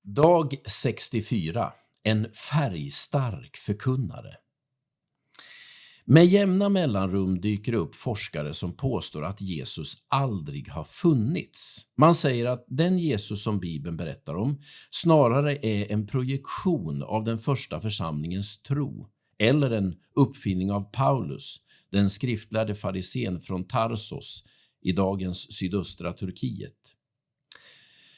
Dag 64. En färgstark förkunnare. Med jämna mellanrum dyker det upp forskare som påstår att Jesus aldrig har funnits. Man säger att den Jesus som Bibeln berättar om snarare är en projektion av den första församlingens tro, eller en uppfinning av Paulus, den skriftlärde farisén från Tarsos i dagens sydöstra Turkiet.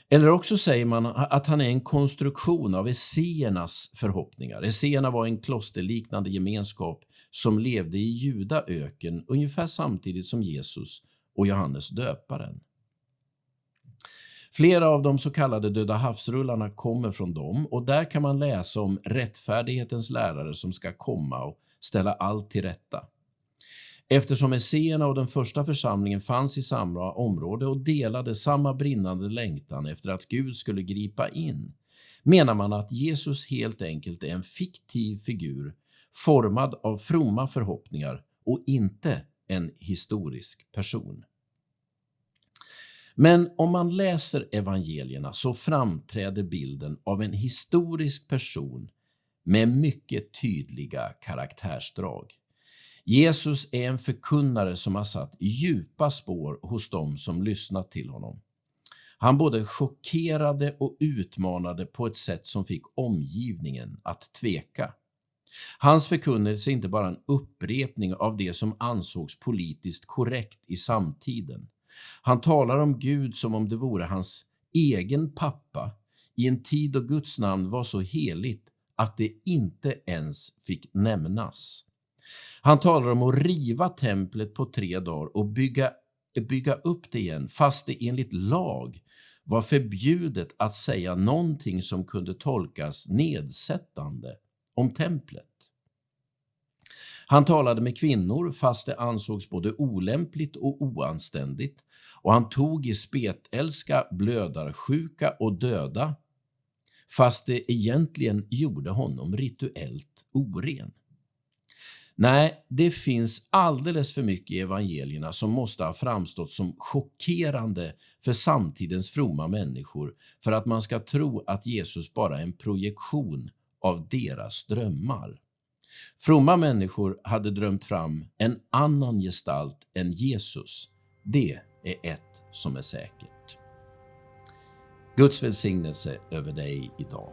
Eller också säger man att han är en konstruktion av esséernas förhoppningar. Esséerna var en klosterliknande gemenskap som levde i Judaöken ungefär samtidigt som Jesus och Johannes döparen. Flera av de så kallade Döda havsrullarna kommer från dem, och där kan man läsa om rättfärdighetens lärare som ska komma och ställa allt till rätta. Eftersom esséerna och den första församlingen fanns i samma område och delade samma brinnande längtan efter att Gud skulle gripa in, menar man att Jesus helt enkelt är en fiktiv figur formad av fromma förhoppningar och inte en historisk person. Men om man läser evangelierna så framträder bilden av en historisk person med mycket tydliga karaktärsdrag. Jesus är en förkunnare som har satt djupa spår hos dem som lyssnat till honom. Han både chockerade och utmanade på ett sätt som fick omgivningen att tveka. Hans förkunnelse är inte bara en upprepning av det som ansågs politiskt korrekt i samtiden. Han talar om Gud som om det vore hans egen pappa i en tid då Guds namn var så heligt att det inte ens fick nämnas. Han talar om att riva templet på 3 dagar och bygga upp det igen, fast det enligt lag var förbjudet att säga någonting som kunde tolkas nedsättande om templet. Han talade med kvinnor fast det ansågs både olämpligt och oanständigt, och han tog i spetälska blödarsjuka och döda fast det egentligen gjorde honom rituellt oren. Nej, det finns alldeles för mycket i evangelierna som måste ha framstått som chockerande för samtidens fromma människor för att man ska tro att Jesus bara är en projektion av deras drömmar. Fromma människor hade drömt fram en annan gestalt än Jesus. Det är ett som är säkert. Guds välsignelse över dig idag.